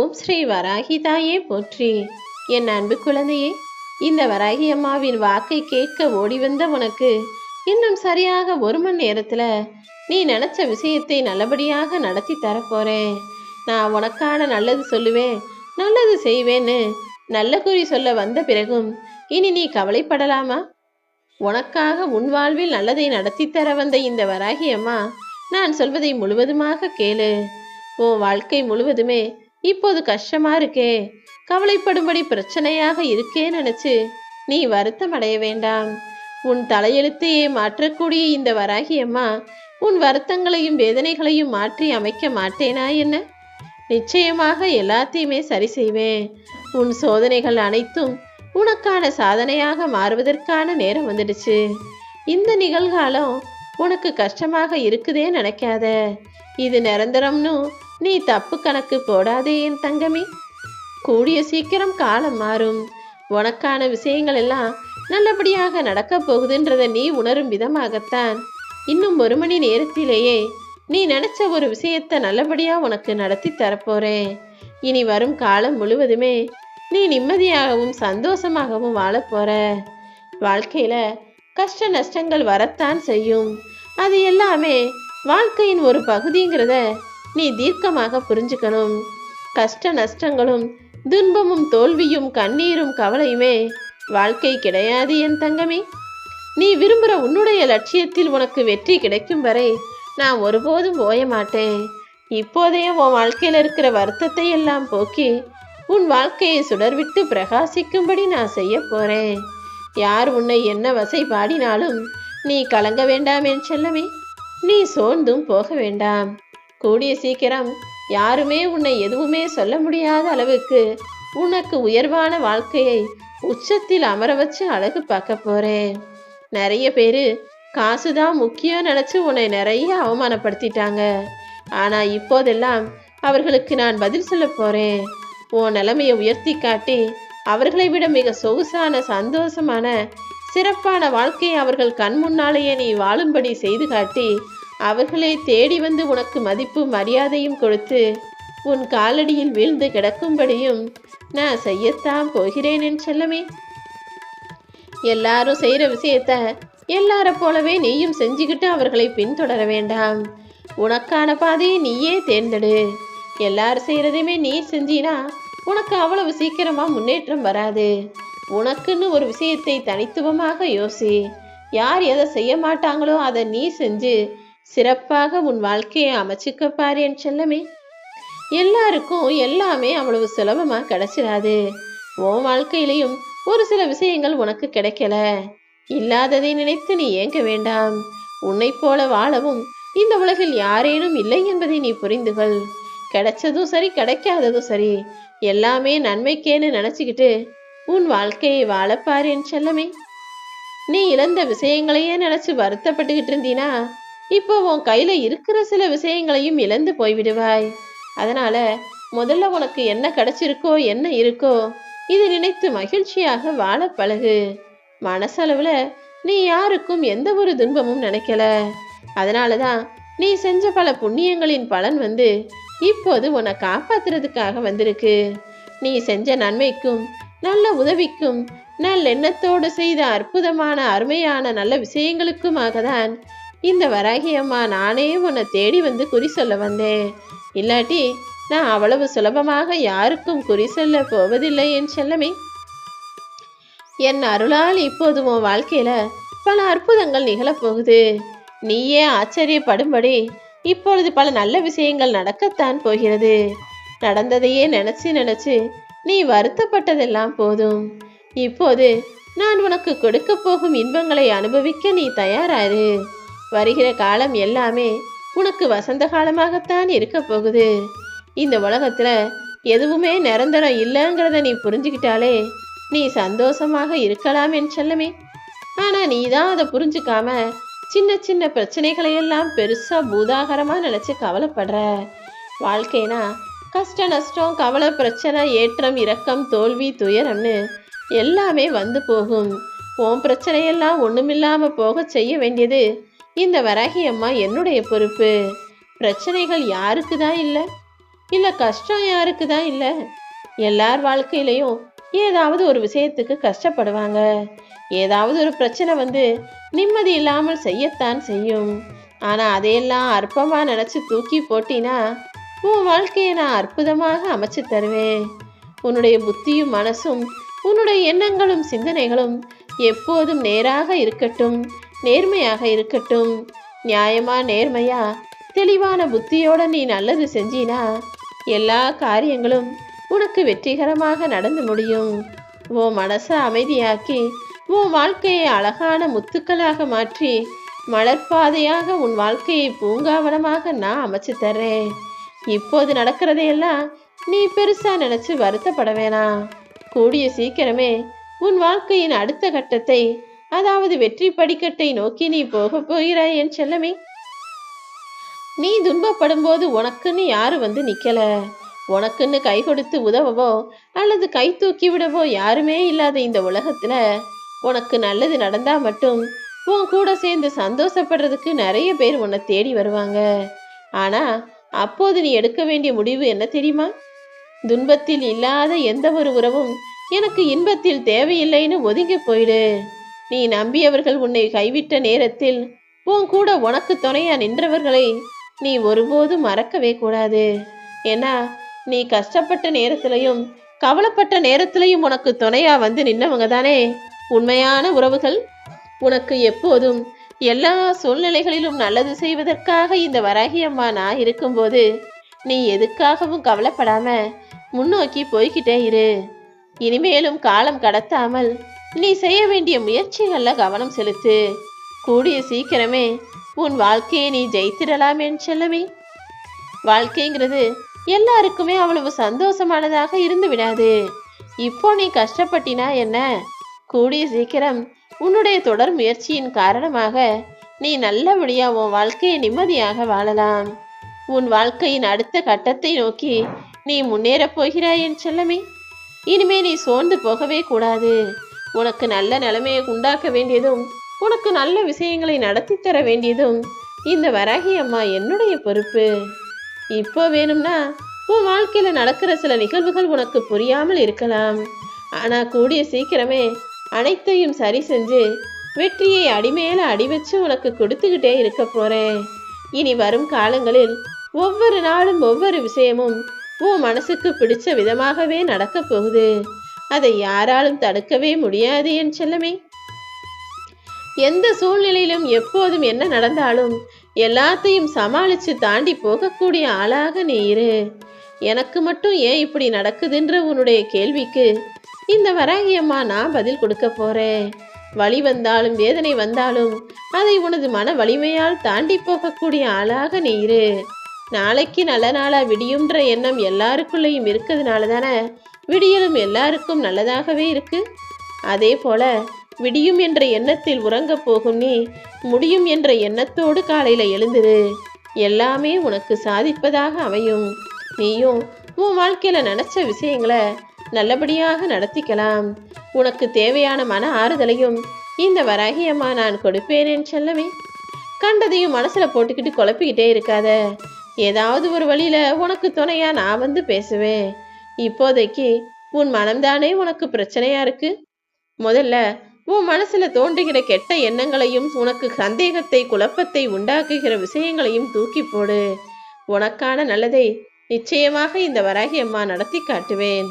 ஓம் ஸ்ரீ வராகி தாயே போற்றி. என் அன்பு குழந்தையே, இந்த வராகி அம்மாவின் வாக்கை கேட்க ஓடி வந்த உனக்கு இன்னும் சரியாக 1 மணி நேரத்துல நீ நினைச்ச விஷயத்தை நல்லபடியாக நடத்தி தரப்போறேன். நான் உனக்கான நல்லது சொல்லுவேன், நல்லது செய்வேன்னு நல்ல குறி சொல்ல வந்த பிறகும் இனி நீ கவலைப்படலாமா? உனக்காக உன் வாழ்வில் நல்லதை நடத்தி தர வந்த இந்த வராகி அம்மா நான் சொல்வதை முழுவதுமாக கேளு. உன் வாழ்க்கை முழுவதுமே இப்போது கஷ்டமா இருக்கே, கவலைப்படும்படி பிரச்சனையாக இருக்கே நினைச்சு நீ வருத்தம் அடைய வேண்டாம். உன் தலையெழுத்தையே மாற்றக்கூடிய இந்த வராகி அம்மா உன் வருத்தங்களையும் வேதனைகளையும் மாற்றி அமைக்க மாட்டேனா என்ன? நிச்சயமாக எல்லாத்தையுமே சரி செய்வேன். உன் சோதனைகள் அனைத்தும் உனக்கான சாதனையாக மாறுவதற்கான நேரம் வந்துடுச்சு. இந்த நிகழ்காலம் உனக்கு கஷ்டமாக இருக்குதே நினைக்காத. இது நிரந்தரம்னு நீ தப்பு கணக்கு போடாதே என் தங்கமே. கூடிய சீக்கிரம் காலம் மாறும். உனக்கான விஷயங்கள் எல்லாம் நல்லபடியாக நடக்க போகுதுன்றத நீ உணரும் விதமாகத்தான் இன்னும் 1 மணி நேரத்திலேயே நீ நினைச்ச ஒரு விஷயத்தை நல்லபடியா உனக்கு நடத்தி தரப்போறேன். இனி வரும் காலம் முழுவதுமே நீ நிம்மதியாகவும் சந்தோஷமாகவும் வாழ போற. வாழ்க்கையில கஷ்ட நஷ்டங்கள் வரத்தான் செய்யும். அது எல்லாமே வாழ்க்கையின் ஒரு பகுதிங்கிறத நீ தீர்க்கமாக புரிஞ்சுக்கணும். கஷ்ட நஷ்டங்களும் துன்பமும் தோல்வியும் கண்ணீரும் கவலையுமே வாழ்க்கை கிடையாது என் தங்கமே. நீ விரும்புகிற உன்னுடைய லட்சியத்தில் உனக்கு வெற்றி கிடைக்கும் வரை நான் ஒருபோதும் ஓய மாட்டேன். இப்போதைய உன் வாழ்க்கையில் இருக்கிற வருத்தத்தை எல்லாம் போக்கி உன் வாழ்க்கையை சுடர்விட்டு பிரகாசிக்கும்படி நான் செய்ய போறேன். யார் உன்னை என்ன வசை பாடினாலும் நீ கலங்க வேண்டாம் என் செல்லமே. நீ சோர்ந்தும் போக வேண்டாம். கூடிய சீக்கிரம் யாருமே உன்னை எதுவுமே சொல்ல முடியாத அளவுக்கு உனக்கு உயர்வான வாழ்க்கையை உச்சத்தில் அமர வச்சு அழகு பார்க்க போறேன். நிறைய பேரு காசுதான் முக்கியம் நினைச்சு உன்னை நிறைய அவமானப்படுத்திட்டாங்க. ஆனா இப்போதெல்லாம் அவர்களுக்கு நான் பதில் சொல்ல போறேன். உன் நிலைமையை உயர்த்தி காட்டி அவர்களை விட மிக சொகுசான சந்தோஷமான சிறப்பான வாழ்க்கையை அவர்கள் கண் முன்னாலேயே நீ வாழும்படி செய்து காட்டி அவர்களே தேடி வந்து உனக்கு மதிப்பு மரியாதையும் கொடுத்து உன் காலடியில் வீழ்ந்து கிடக்கும்படியும் நான் செய்யத்தான் போகிறேன் என் செல்லமே. எல்லாரும் செய்யற விஷயத்த எல்லார போலவே நீயும் செஞ்சுக்கிட்டு அவர்களை பின்தொடர வேண்டாம். உனக்கான பாதையை நீயே தேர்ந்தெடு. எல்லாரும் செய்யறதையுமே நீ செஞ்சினா உனக்கு அவ்வளவு சீக்கிரமா முன்னேற்றம் வராது. உனக்குன்னு ஒரு விஷயத்தை தனித்துவமாக யோசி. யார் எதை செய்ய மாட்டாங்களோ அதை நீ செஞ்சு சிறப்பாக உன் வாழ்க்கையை அமைச்சுக்க பாரு என் செல்லமே. எல்லாருக்கும் எல்லாமே அவ்வளவு சுலபமா கிடைச்சிடாது. உன் வாழ்க்கையிலையும் ஒரு சில விஷயங்கள் உனக்கு கிடைக்கல. இல்லாததை நினைத்து நீ ஏங்க வேண்டாம். உன்னை போல வாழவும் இந்த உலகில் யாரேனும் இல்லை என்பதை நீ புரிந்துகொள். கிடைச்சதும் சரி, கிடைக்காததும் சரி, எல்லாமே நன்மைக்கேன்னு நினைச்சுக்கிட்டு உன் வாழ்க்கையை வாழப்பாரு என் செல்லமே. நீ இழந்த விஷயங்களையே நினைச்சு வருத்தப்பட்டுக்கிட்டு இருந்தீனா இப்போ உன் கையில இருக்கிற சில விஷயங்களையும் இழந்து போய்விடுவாய். அதனால முதல்ல உனக்கு என்ன கிடைச்சிருக்கோ என்ன இருக்கோ இது நினைத்து மகிழ்ச்சியாக வாழ பழகு. மனசளவுல நீ யாருக்கும் எந்த ஒரு துன்பமும் நினைக்கல. அதனாலதான் நீ செஞ்ச பல புண்ணியங்களின் பலன் வந்து இப்போது உன்னை காப்பாத்துறதுக்காக வந்திருக்கு. நீ செஞ்ச நன்மைக்கும் நல்ல உதவிக்கும் நல்லெண்ணத்தோடு செய்த அற்புதமான அருமையான நல்ல விஷயங்களுக்குமாக தான் இந்த வராகி அம்மா நானே உன்னை தேடி வந்து குறி சொல்ல வந்தேன். இல்லாட்டி நான் அவ்வளவு சுலபமாக யாருக்கும் குறி சொல்ல போவதில்லை என் செல்லமே. என் அருளால் இப்போது உன் வாழ்க்கையில பல அற்புதங்கள் நிகழப்போகுது. நீயே ஆச்சரியப்படும்படி இப்பொழுது பல நல்ல விஷயங்கள் நடக்கத்தான் போகிறது. நடந்ததையே நினைச்சு நினைச்சு நீ வருத்தப்பட்டதெல்லாம் போதும். இப்போது நான் உனக்கு கொடுக்க போகும் இன்பங்களை அனுபவிக்க நீ தயாராரு. வருகிற காலம் எல்லாமே உனக்கு வசந்த காலமாகத்தான் இருக்க போகுது. இந்த உலகத்துல எதுவுமே நிரந்தரம் இல்லைங்கிறத நீ புரிஞ்சுக்கிட்டாலே நீ சந்தோஷமாக இருக்கலாம் என் செல்லமே. ஆனா நீதான் அதை புரிஞ்சுக்காம சின்ன சின்ன பிரச்சனைகளை எல்லாம் பெருசா பூதாகரமா நினைச்சு கவலைப்படுற. வாழ்க்கைனா கஷ்ட நஷ்டம் கவலை பிரச்சனை ஏற்றம் இரக்கம் தோல்வி துயரம்னு எல்லாமே வந்து போகும். உன் பிரச்சனையெல்லாம் ஒண்ணுமில்லாம போக செய்ய வேண்டியது இந்த வராகி அம்மா என்னுடைய பொறுப்பு. பிரச்சனைகள் யாருக்கு தான் இல்லை? இல்ல கஷ்டம் யாருக்கு தான் இல்ல? எல்லார் வாழ்க்கையிலையும் ஏதாவது ஒரு விஷயத்துக்கு கஷ்டப்படுவாங்க. ஏதாவது ஒரு பிரச்சனை வந்து நிம்மதி இல்லாமல் செய்யத்தான் செய்யும். ஆனா அதையெல்லாம் அற்பமா நினைச்சு தூக்கி போட்டினா உன் வாழ்க்கையை நான் அற்புதமாக அமைச்சு தருவேன். உன்னுடைய புத்தியும் மனசும் உன்னுடைய எண்ணங்களும் சிந்தனைகளும் எப்போதும் நேராக இருக்கட்டும், நேர்மையாக இருக்கட்டும். நியாயமா நேர்மையா தெளிவான புத்தியோட நீ நல்லது செஞ்சினா எல்லா காரியங்களும் உனக்கு வெற்றிகரமாக நடந்து முடியும். உன் மனசை அமைதியாக்கி உன் வாழ்க்கையை அழகான முத்துக்களாக மாற்றி மலர்பாதையாக உன் வாழ்க்கையை பூங்காவனமாக நான் அமைச்சு தர்றேன். இப்போது நடக்கிறதையெல்லாம் நீ பெருசா நினைச்சு வருத்தப்பட வேணாம். கூடிய சீக்கிரமே உன் வாழ்க்கையின் அடுத்த கட்டத்தை, அதாவது வெற்றி படிக்கட்டை நோக்கி நீ போக போகிறாய் என் செல்லமே. நீ துன்பப்படும் போது உனக்குன்னு யாரு வந்து நிக்கல. உனக்குன்னு கை கொடுத்து உதவவோ அல்லது கை தூக்கி விடவோ யாருமே இல்லாத இந்த உலகத்துல உனக்கு நல்லது நடந்தா மட்டும் உன் கூட சேர்ந்து சந்தோஷப்படுறதுக்கு நிறைய பேர் உன்னை தேடி வருவாங்க. ஆனா அப்போது நீ எடுக்க வேண்டிய முடிவு என்ன தெரியுமா? துன்பத்தில் இல்லாத எந்த ஒரு உறவும் எனக்கு இன்பத்தில் தேவையில்லைன்னு ஒதுங்கி போயிடு. நீ நம்பியவர்கள் உன்னை கைவிட்ட நேரத்தில் உன் கூட உனக்கு துணையா நின்றவர்களை நீ ஒருபோதும் மறக்கவே கூடாது. ஏன்னா நீ கஷ்டப்பட்ட நேரத்திலையும் கவலைப்பட்ட நேரத்திலையும் உனக்கு துணையா வந்து நின்னவங்க தானே உண்மையான உறவுகள். உனக்கு எப்போதும் எல்லா சூழ்நிலைகளிலும் நல்லது செய்வதற்காக இந்த வராகி அம்மா நான் இருக்கும்போது நீ எதுக்காகவும் கவலைப்படாம முன்னோக்கி போய்கிட்டே இரு. இனிமேலும் காலம் கடத்தாமல் நீ செய்ய வேண்டிய முயற்சிகள்ல கவனம் செலுத்து. கூடிய சீக்கிரமே உன் வாழ்க்கையை நீ ஜெயித்திடலாம் என் செல்லமே. வாழ்க்கைங்கிறது எல்லாருக்குமே அவ்வளவு சந்தோஷமானதாக இருந்து விடாது. இப்போ நீ கஷ்டப்பட்டினா என்ன, கூடிய சீக்கிரம் உன்னுடைய தொடர் முயற்சியின் காரணமாக நீ நல்லபடியா உன் வாழ்க்கையை நிம்மதியாக வாழலாம். உன் வாழ்க்கையின் அடுத்த கட்டத்தை நோக்கி நீ முன்னேறப் போகிறாய் என் செல்லமே. இனிமே நீ சோர்ந்து போகவே கூடாது. உனக்கு நல்ல நிலைமையை உண்டாக்க வேண்டியதும் உனக்கு நல்ல விஷயங்களை நடத்தி தர வேண்டியதும் இந்த வராகி அம்மா என்னுடைய பொறுப்பு. இப்போ வேணும்னா உன் வாழ்க்கையில நடக்கிற சில நிகழ்வுகள் உனக்கு புரியாமல் இருக்கலாம். ஆனா கூடிய சீக்கிரமே அனைத்தையும் சரி செஞ்சு வெற்றியை அடிமேல அடி வச்சு உனக்கு கொடுத்துக்கிட்டே இருக்க போறேன். இனி வரும் காலங்களில் ஒவ்வொரு நாளும் ஒவ்வொரு விஷயமும் உன் மனசுக்கு பிடிச்ச விதமாகவே நடக்க போகுது. அதை யாராலும் தடுக்கவே முடியாது என் செல்லமே. எந்த சூழ்நிலையிலும் எப்போதும் என்ன நடந்தாலும் எல்லாத்தையும் சமாளிச்சு தாண்டி போகக்கூடிய ஆளாக நீ இரு. எனக்கு மட்டும் ஏன் இப்படி நடக்குதுன்ற உன்னுடைய கேள்விக்கு இந்த வராகி அம்மா நான் பதில் கொடுக்க போறேன். வலி வந்தாலும் வேதனை வந்தாலும் அதை உனது மன வலிமையால் தாண்டி போகக்கூடிய ஆளாக நீ இரு. நாளைக்கு நல்ல நாளா விடியும்ன்ற எண்ணம் எல்லாருக்குள்ளேயும் இருக்கிறதுனால தானே விடியலும் எல்லாருக்கும் நல்லதாகவே இருக்கு. அதே போல விடியும் என்ற எண்ணத்தில் உறங்க போகும் நீ முடியும் என்ற எண்ணத்தோடு காலையில எழுந்துரு. எல்லாமே உனக்கு சாதிப்பதாக அமையும். நீயும் உன் வாழ்க்கையில நினைச்ச விஷயங்களை நல்லபடியாக நடத்திக்கலாம். உனக்கு தேவையான மன ஆறுதலையும் இந்த வராகி அம்மா நான் கொடுப்பேனேன்னு செல்லவே. கண்டதையும் மனசுல போட்டுக்கிட்டு குழப்பிக்கிட்டே இருக்காத. ஏதாவது ஒரு வழியில உனக்கு துணையா நான் வந்து பேசுவேன். இப்போதைக்கு உன் மனம்தானே உனக்கு பிரச்சனையா இருக்கு. முதல்ல உன் மனசுல தோன்றுகிற கெட்ட எண்ணங்களையும் உனக்கு சந்தேகத்தை குழப்பத்தை உண்டாக்குகிற விஷயங்களையும் தூக்கி போடு. உனக்கான நல்லதை நிச்சயமாக இந்த வராகி அம்மா நடத்தி காட்டுவேன்.